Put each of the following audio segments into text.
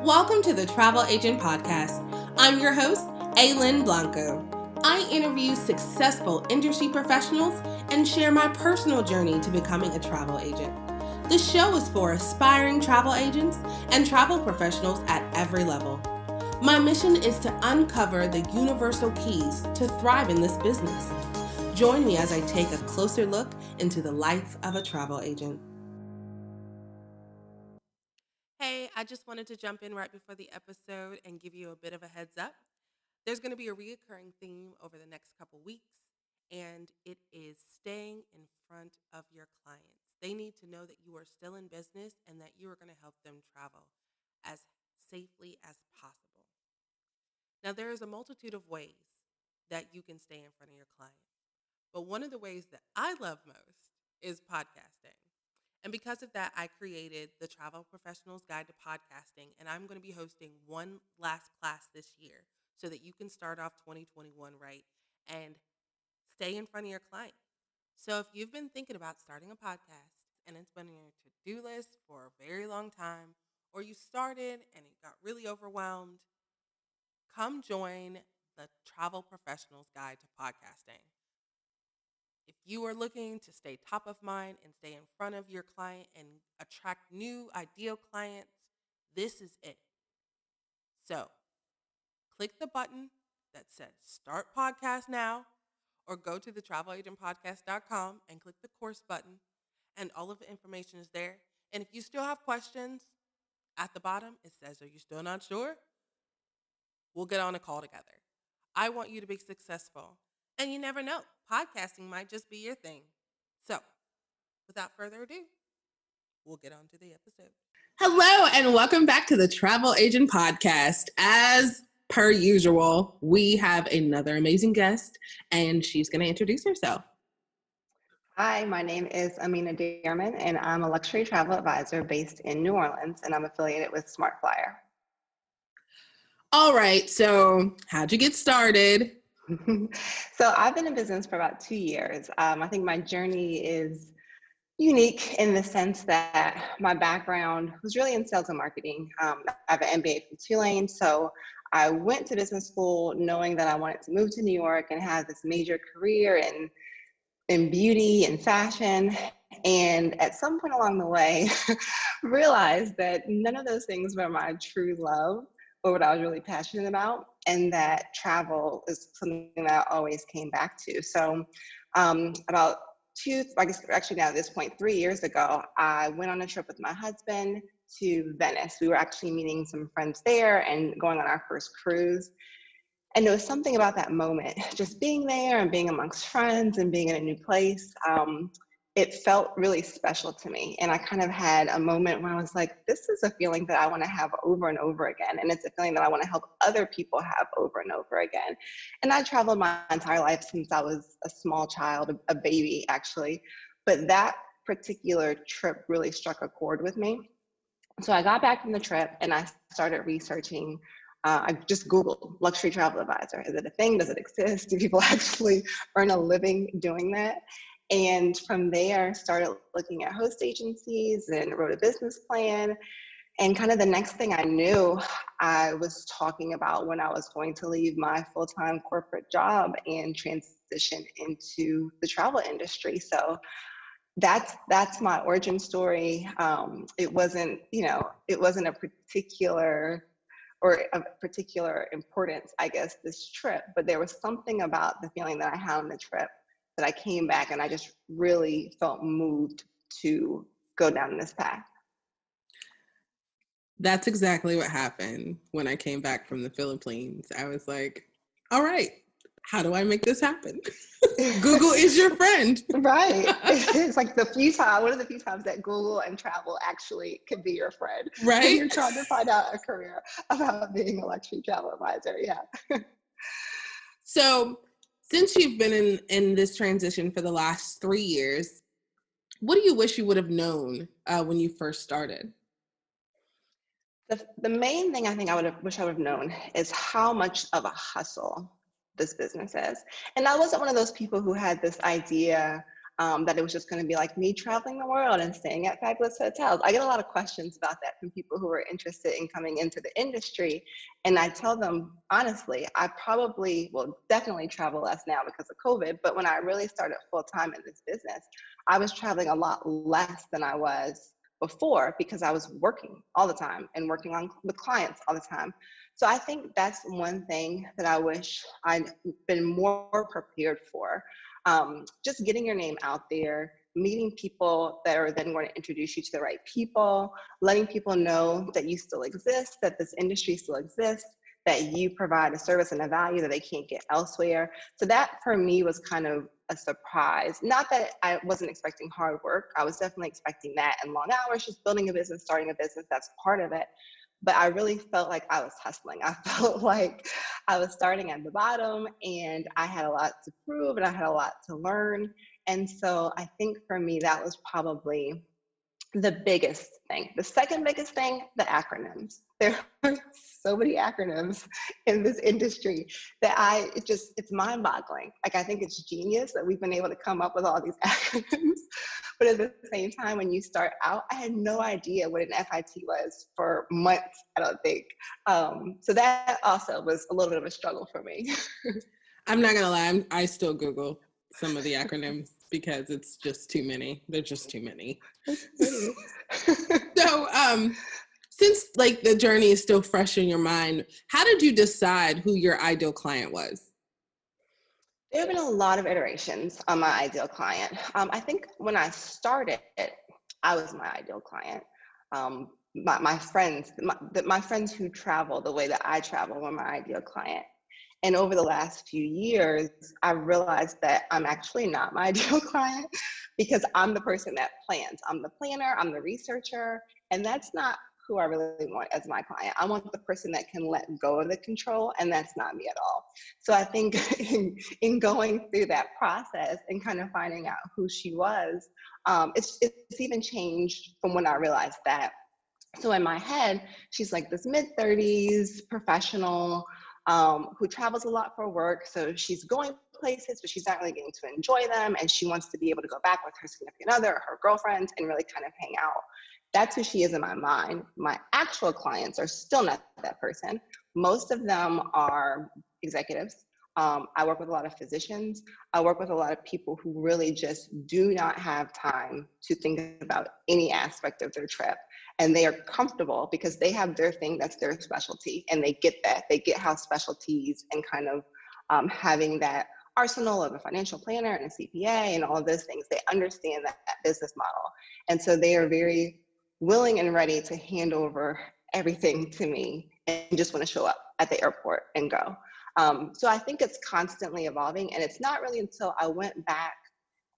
Welcome to the Travel Agent Podcast. I'm your host, Aylin Blanco. I interview successful industry professionals and share my personal journey to becoming a travel agent. The show is for aspiring travel agents and travel professionals at every level. My mission is to uncover the universal keys to thrive in this business. Join me as I take a closer look into the life of a travel agent. Hey, I just wanted to jump in right before the episode and give you a bit of a heads up. There's going to be a reoccurring theme over the next couple weeks, and it is staying in front of your clients. They need to know that you are still in business and that you are going to help them travel as safely as possible. Now, there is a multitude of ways that you can stay in front of your client, but one of the ways that I love most is podcasting. And because of that, I created the Travel Professional's Guide to Podcasting, and I'm going to be hosting one last class this year so that you can start off 2021 right and stay in front of your client. So if you've been thinking about starting a podcast and it's been on your to-do list for a very long time, or you started and it got really overwhelmed, come join the Travel Professional's Guide to Podcasting. If you are looking to stay top of mind and stay in front of your client and attract new ideal clients, this is it. So click the button that says start podcast now, or go to the travelagentpodcast.com and click the course button, and all of the information is there. And if you still have questions, at the bottom it says, are you still not sure? We'll get on a call together. I want you to be successful. And you never know, podcasting might just be your thing. So, without further ado, we'll get on to the episode. Hello, and welcome back to the Travel Agent Podcast. As per usual, we have another amazing guest, and she's going to introduce herself. Hi, my name is Amina Dearmon, and I'm a luxury travel advisor based in New Orleans, and I'm affiliated with Smart Flyer. All right, so how'd you get started? So I've been in business for about 2 years. I think my journey is unique in the sense that my background was really in sales and marketing. I have an MBA from Tulane, so I went to business school knowing that I wanted to move to New York and have this major career in beauty and fashion. And at some point along the way, realized that none of those things were my true love or what I was really passionate about, and that travel is something that I always came back to. So about now at this point, 3 years ago, I went on a trip with my husband to Venice. We were actually meeting some friends there and going on our first cruise. And there was something about that moment, just being there and being amongst friends and being in a new place. It felt really special to me. And I kind of had a moment when I was like, this is a feeling that I want to have over and over again. And it's a feeling that I want to help other people have over and over again. And I traveled my entire life since I was a small child, a baby actually. But that particular trip really struck a chord with me. So I got back from the trip and I started researching. I just Googled luxury travel advisor. Is it a thing? Does it exist? Do people actually earn a living doing that? And from there, started looking at host agencies and wrote a business plan. And kind of the next thing I knew, I was talking about when I was going to leave my full-time corporate job and transition into the travel industry. So that's my origin story. It wasn't a particular importance, I guess, this trip, but there was something about the feeling that I had on the trip that I came back and I just really felt moved to go down this path. That's exactly what happened when I came back from the Philippines. I was like, all right, how do I make this happen? Google is your friend. Right. It's like one of the few times that Google and travel actually can be your friend. Right. When you're trying to find out a career about being a luxury travel advisor. Yeah. So since you've been in this transition for the last 3 years, what do you wish you would have known when you first started? The main thing I think I would have known is how much of a hustle this business is. And I wasn't one of those people who had this idea that it was just going to be like me traveling the world and staying at fabulous hotels. I get a lot of questions about that from people who are interested in coming into the industry. And I tell them, honestly, I probably will definitely travel less now because of COVID. But when I really started full time in this business, I was traveling a lot less than I was before because I was working all the time and working on with clients all the time. So I think that's one thing that I wish I'd been more prepared for. Just getting your name out there, meeting people that are then going to introduce you to the right people, letting people know that you still exist, that this industry still exists, that you provide a service and a value that they can't get elsewhere. So that for me was kind of a surprise. Not that I wasn't expecting hard work. I was definitely expecting that and long hours, just building a business, starting a business, that's part of it. But I really felt like I was hustling. I felt like I was starting at the bottom and I had a lot to prove and I had a lot to learn. And so I think for me, that was probably the biggest thing. The second biggest thing, the acronyms. There are so many acronyms in this industry that it's mind boggling. Like, I think it's genius that we've been able to come up with all these acronyms. But at the same time, when you start out, I had no idea what an FIT was for months, I don't think. So that also was a little bit of a struggle for me. I'm not gonna lie, I still Google some of the acronyms because it's just too many. They're just too many. So, since like the journey is still fresh in your mind, how did you decide who your ideal client was? There have been a lot of iterations on my ideal client. I think when I started, I was my ideal client. My friends, my friends who travel the way that I travel were my ideal client. And over the last few years, I realized that I'm actually not my ideal client because I'm the person that plans. I'm the planner, I'm the researcher, and that's not who I really want as my client. I want the person that can let go of the control, and that's not me at all. So I think in going through that process and kind of finding out who she was, it's even changed from when I realized that. So in my head, she's like this mid-30s professional who travels a lot for work. So she's going places, but she's not really getting to enjoy them. And she wants to be able to go back with her significant other, or her girlfriends, and really kind of hang out. That's who she is in my mind. My actual clients are still not that person. Most of them are executives. I work with a lot of physicians. I work with a lot of people who really just do not have time to think about any aspect of their trip. And they are comfortable because they have their thing that's their specialty. And they get that. They get how specialties and kind of having that arsenal of a financial planner and a CPA and all of those things, they understand that business model. And so they are very willing and ready to hand over everything to me and just want to show up at the airport and go. So I think it's constantly evolving. And it's not really until I went back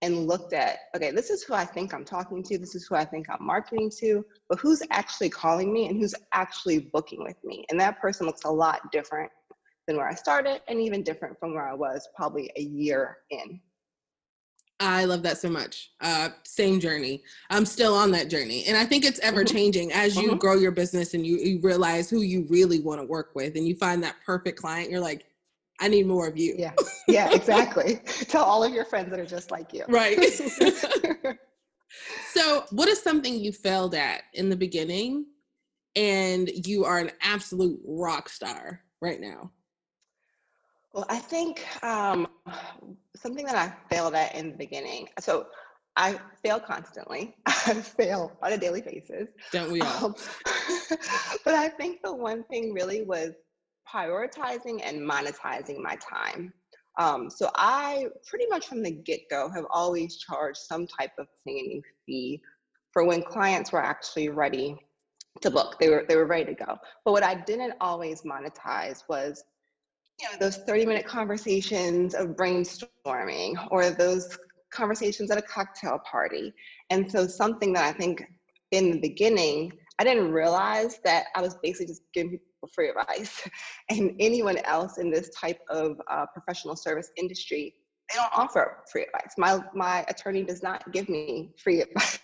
and looked at, okay, this is who I think I'm talking to, this is who I think I'm marketing to, but who's actually calling me and who's actually booking with me? And that person looks a lot different than where I started and even different from where I was probably a year in. I love that so much. Same journey. I'm still on that journey. And I think it's ever changing as you grow your business and you realize who you really want to work with and you find that perfect client. You're like, I need more of you. Yeah, exactly. Tell all of your friends that are just like you. Right. So what is something you failed at in the beginning and you are an absolute rock star right now? Well, I think something that I failed at in the beginning. So I fail constantly. I fail on a daily basis. Don't we all? But I think the one thing really was prioritizing and monetizing my time. So I pretty much from the get-go have always charged some type of planning fee for when clients were actually ready to book. They were ready to go. But what I didn't always monetize was those 30-minute conversations of brainstorming or those conversations at a cocktail party. And so something that I think in the beginning, I didn't realize that I was basically just giving people free advice. And anyone else in this type of professional service industry, they don't offer free advice. My attorney does not give me free advice.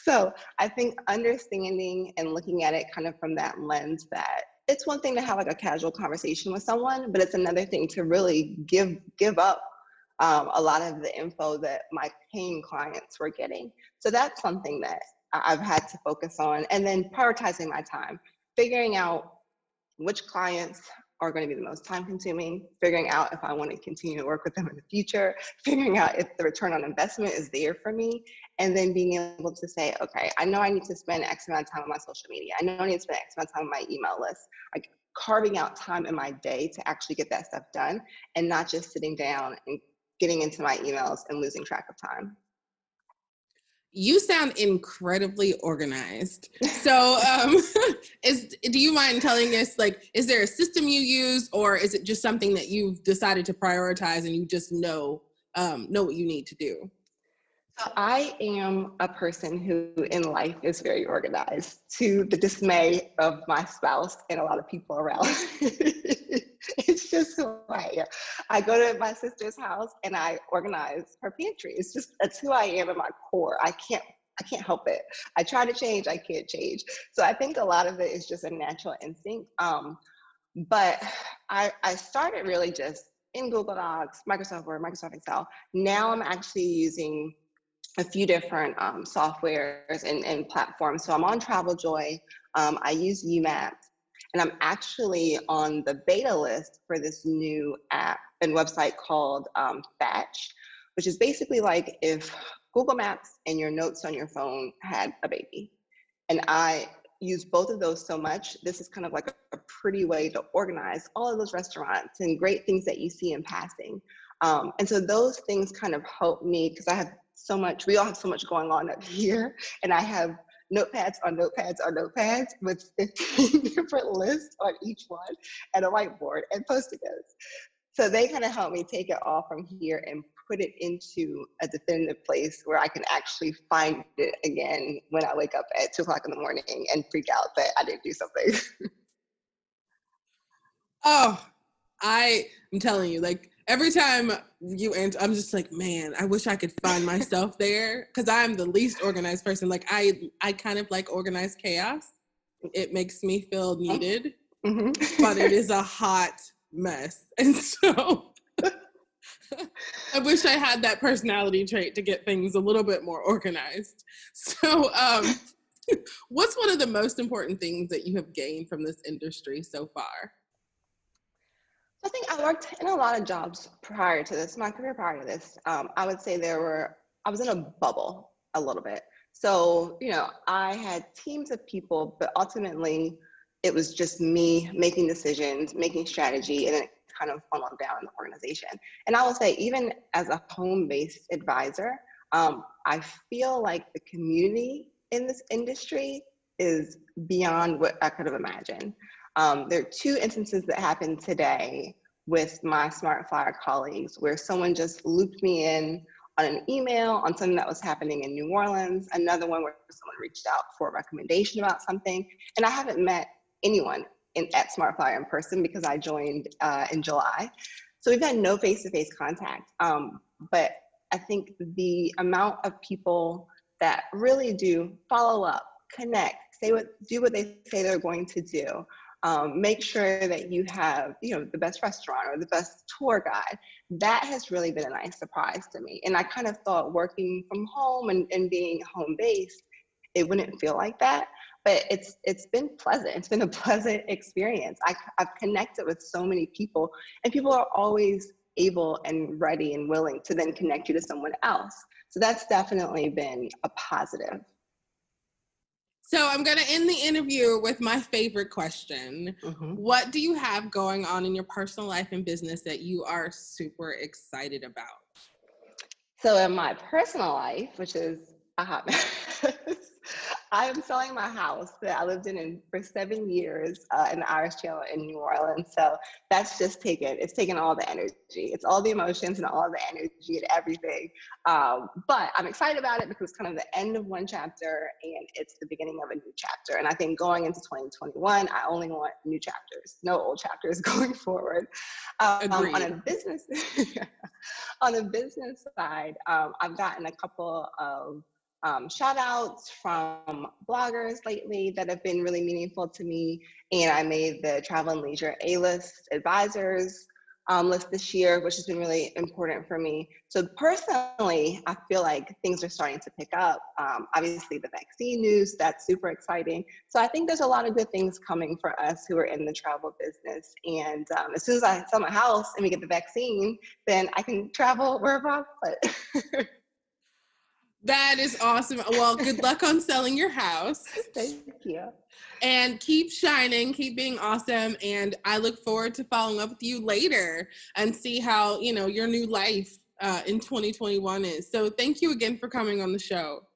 So I think understanding and looking at it kind of from that lens that it's one thing to have like a casual conversation with someone, but it's another thing to really give up a lot of the info that my paying clients were getting. So that's something that I've had to focus on. And then prioritizing my time, figuring out which clients are going to be the most time consuming, figuring out if I want to continue to work with them in the future, figuring out if the return on investment is there for me, and then being able to say, okay, I know I need to spend X amount of time on my social media. I know I need to spend X amount of time on my email list. Like carving out time in my day to actually get that stuff done and not just sitting down and getting into my emails and losing track of time. You sound incredibly organized. So, do you mind telling us, like, is there a system you use, or is it just something that you've decided to prioritize and you just know what you need to do? So I am a person who in life is very organized, to the dismay of my spouse and a lot of people around. It's just who I am. I go to my sister's house and I organize her pantry. That's who I am in my core. I can't help it. I try to change, I can't change. So I think a lot of it is just a natural instinct. But I started really just in Google Docs, Microsoft Word, Microsoft Excel. Now I'm actually using a few different softwares and platforms. So I'm on TravelJoy. I use you've, and I'm actually on the beta list for this new app and website called Thatch, which is basically like if Google Maps and your notes on your phone had a baby. And I use both of those so much. This is kind of like a pretty way to organize all of those restaurants and great things that you see in passing. And so those things kind of help me because we all have so much going on up here. And I have notepads on notepads on notepads with 15 different lists on each one and a whiteboard and post-it notes. So they kind of help me take it all from here and put it into a definitive place where I can actually find it again when I wake up at 2 o'clock in the morning and freak out that I didn't do something. Oh, I'm telling you, like every time you answer, I'm just like, man, I wish I could find myself there because I'm the least organized person. Like I kind of like organized chaos. It makes me feel needed, Mm-hmm. but it is a hot mess. And so I wish I had that personality trait to get things a little bit more organized. So, what's one of the most important things that you have gained from this industry so far? I think I worked in a lot of jobs prior to this, my career prior to this. I would say I was in a bubble a little bit. So, I had teams of people, but ultimately it was just me making decisions, making strategy, and then it kind of funneled down in the organization. And I will say, even as a home-based advisor, I feel like the community in this industry is beyond what I could have imagined. There are two instances that happened today with my Smart Flyer colleagues where someone just looped me in on an email on something that was happening in New Orleans, another one where someone reached out for a recommendation about something. And I haven't met anyone at Smart Flyer in person because I joined in July. So we've had no face-to-face contact. But I think the amount of people that really do follow up, connect, do what they say they're going to do. Make sure that you have, the best restaurant or the best tour guide. That has really been a nice surprise to me. And I kind of thought working from home and being home based, it wouldn't feel like that. But it's been pleasant. It's been a pleasant experience. I've connected with so many people, and people are always able and ready and willing to then connect you to someone else. So that's definitely been a positive. So I'm going to end the interview with my favorite question. Mm-hmm. What do you have going on in your personal life and business that you are super excited about? So in my personal life, which is a hot mess, I am selling my house that I lived in for 7 years in the Irish Channel in New Orleans. So that's just it's taken all the energy. It's all the emotions and all the energy and everything. But I'm excited about it because it's kind of the end of one chapter and it's the beginning of a new chapter. And I think going into 2021, I only want new chapters, no old chapters going forward. On a business, on the business side, I've gotten a couple of shout outs from bloggers lately that have been really meaningful to me. And I made the Travel and Leisure A-list advisors list this year, which has been really important for me. So personally, I feel like things are starting to pick up. Obviously, the vaccine news, that's super exciting. So I think there's a lot of good things coming for us who are in the travel business. And as soon as I sell my house and we get the vaccine, then I can travel wherever I want. That is awesome. Well, good luck on selling your house. Thank you. And keep shining, keep being awesome. And I look forward to following up with you later and see how, your new life in 2021 is. So thank you again for coming on the show.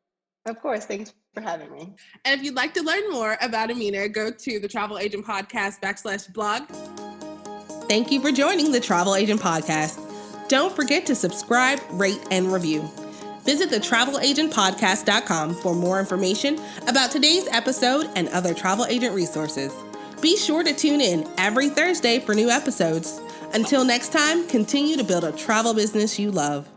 Of course. Thanks for having me. And if you'd like to learn more about Amina, go to the Travel Agent Podcast /blog. Thank you for joining the Travel Agent Podcast. Don't forget to subscribe, rate, and review. Visit thetravelagentpodcast.com for more information about today's episode and other travel agent resources. Be sure to tune in every Thursday for new episodes. Until next time, continue to build a travel business you love.